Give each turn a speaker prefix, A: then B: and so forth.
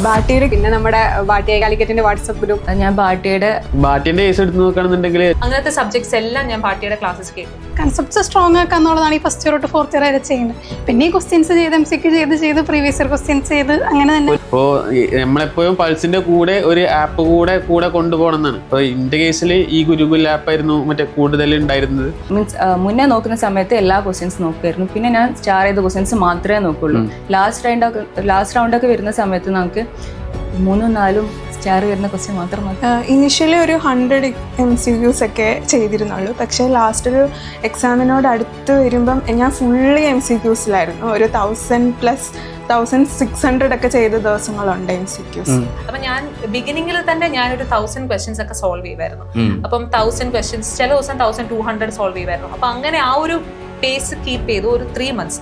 A: ബാട്ടിയുടെ പിന്നെ നമ്മുടെ Bhatia കാലിക്കറ്റിന്റെ WhatsApp group.
B: ഞാൻ ബാട്ടിയുടെ കേസ് എടുത്ത് നോക്കുകയാണെന്നുണ്ടെങ്കിൽ
C: അങ്ങനത്തെ സബ്ജക്ട്സ് എല്ലാം ഞാൻ ബാട്ടിയുടെ ക്ലാസ്സസ് കേൾക്കും.
A: കൺസെപ്റ്റ്സ് സ്ട്രോങ് ആക്കുക എന്നുള്ളതാണ് ഈ ഫസ്റ്റ് ഇയർ തൊട്ട് ഫോർത്ത് ഇയർ വരെ ചെയ്യുന്നത്. പിന്നെ ഈ ക്വസ്റ്റ്യൻസ് ചെയ്ത് MCQ ചെയ്ത് പ്രീവിയസ് ഇയർ ക്വസ്റ്റ്യൻസ് ചെയ്ത് അങ്ങനെ തന്നെ.
B: ഇപ്പോൾ നമ്മളെപ്പോഴും പൾസിന്റെ കൂടെ ഒരു ആപ്പ് കൂടെ കൊണ്ടുപോകണം എന്നാണ്. ഇപ്പോൾ എന്റെ കേസിൽ ഈ ഗുരുകുൽ ആപ്പായിരുന്നു മറ്റേ കൂടുതൽ ഉണ്ടായിരുന്നത്.
D: മീൻസ് മുന്നേ നോക്കുന്ന സമയത്ത് എല്ലാ ക്വസ്റ്റ്യൻസ് നോക്കുമായിരുന്നു. പിന്നെ ഞാൻ സ്റ്റാർ ചെയ്ത ക്വസ്റ്റ്യൻസ് മാത്രമേ നോക്കുള്ളൂ. ലാസ്റ്റ് റൗണ്ടൊക്കെ വരുന്ന സമയത്ത് നമുക്ക് 3-4 സ്റ്റാർ വരുന്ന ക്വസ്റ്റ്യൻ മാത്രം മതി.
E: ഇനിഷ്യലി ഒരു 100 MCQs ഒക്കെ ചെയ്തിരുന്നുള്ളൂ. പക്ഷേ ലാസ്റ്റ് ഒരു എക്സാമിനോട് അടുത്ത് വരുമ്പം ഞാൻ ഫുള്ളി MCQസിലായിരുന്നു. ഒരു 1600 ഒക്കെ ചെയ്ത ദിവസങ്ങളുണ്ട് MCQs.
C: അപ്പൊ ഞാൻ ബിഗിനിങ്ങിൽ തന്നെ ഞാനൊരു 1000 ക്വസ്റ്റ്യൻസ് ഒക്കെ സോൾവ് ചെയ്യുമായിരുന്നു. അപ്പം 1000 ക്വസ്റ്റ്യൻസ് ചില ദിവസം 1200 സോൾവ് ചെയ്യുമായിരുന്നു. അപ്പൊ അങ്ങനെ ആ ഒരു പേസ് കീപ്പ് ചെയ്തു ഒരു 3 months.